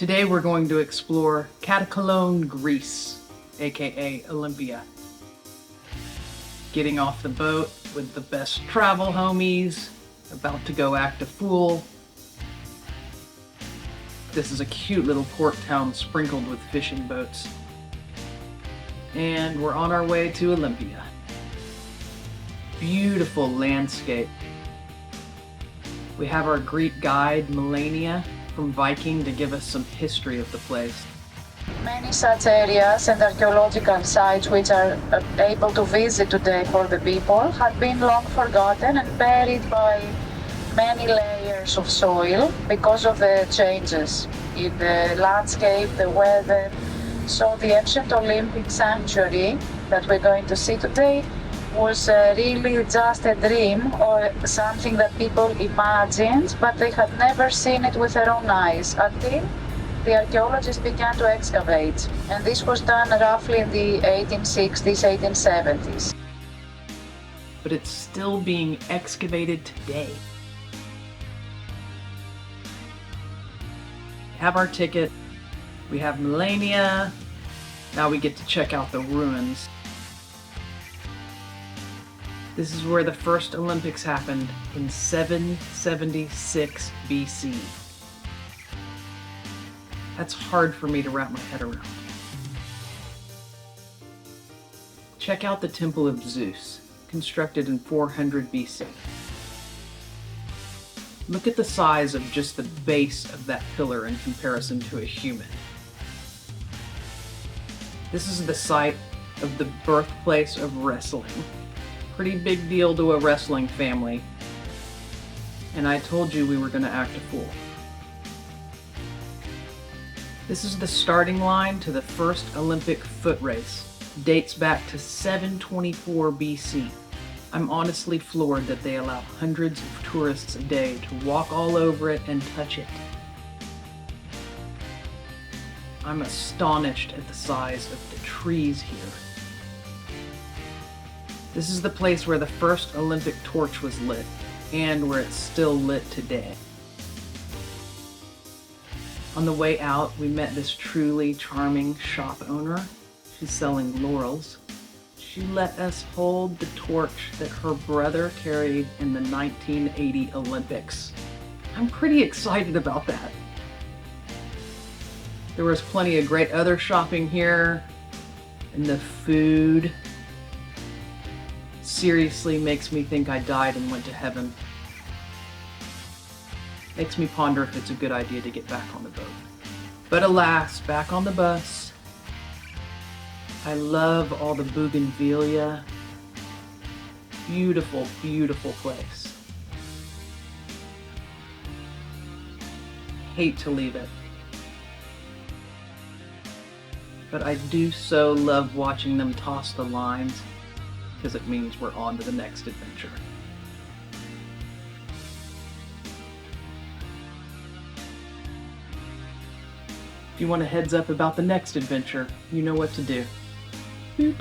Today we're going to explore Catacolone, Greece, aka Olympia. Getting off the boat with the best travel homies, about to go act a fool. This is a cute little port town sprinkled with fishing boats. And we're on our way to Olympia. Beautiful landscape. We have our Greek guide, Melania, from Viking to give us some history of the place. Many such areas and archaeological sites which are able to visit today for the people had been long forgotten and buried by many layers of soil because of the changes in the landscape, the weather. So the ancient Olympic sanctuary that we're going to see today was really just a dream or something that people imagined, but they had never seen it with their own eyes until the archaeologists began to excavate. And this was done roughly in the 1860s, 1870s. But it's still being excavated today. We have our ticket, we have Melania, now we get to check out the ruins. This is where the first Olympics happened in 776 BC. That's hard for me to wrap my head around. Check out the Temple of Zeus, constructed in 400 BC. Look at the size of just the base of that pillar in comparison to a human. This is the site of the birthplace of wrestling. Pretty big deal to a wrestling family. And I told you we were going to act a fool. This is the starting line to the first Olympic foot race. Dates back to 724 BC. I'm honestly floored that they allow hundreds of tourists a day to walk all over it and touch it. I'm astonished at the size of the trees here. This is the place where the first Olympic torch was lit, and where it's still lit today. On the way out, we met this truly charming shop owner. She's selling laurels. She let us hold the torch that her brother carried in the 1980 Olympics. I'm pretty excited about that. There was plenty of great other shopping here, and the food seriously makes me think I died and went to heaven. Makes me ponder if it's a good idea to get back on the boat. But alas, back on the bus. I love all the bougainvillea. Beautiful, beautiful place. Hate to leave it. But I do so love watching them toss the lines, because it means we're on to the next adventure. If you want a heads up about the next adventure, you know what to do. Boop.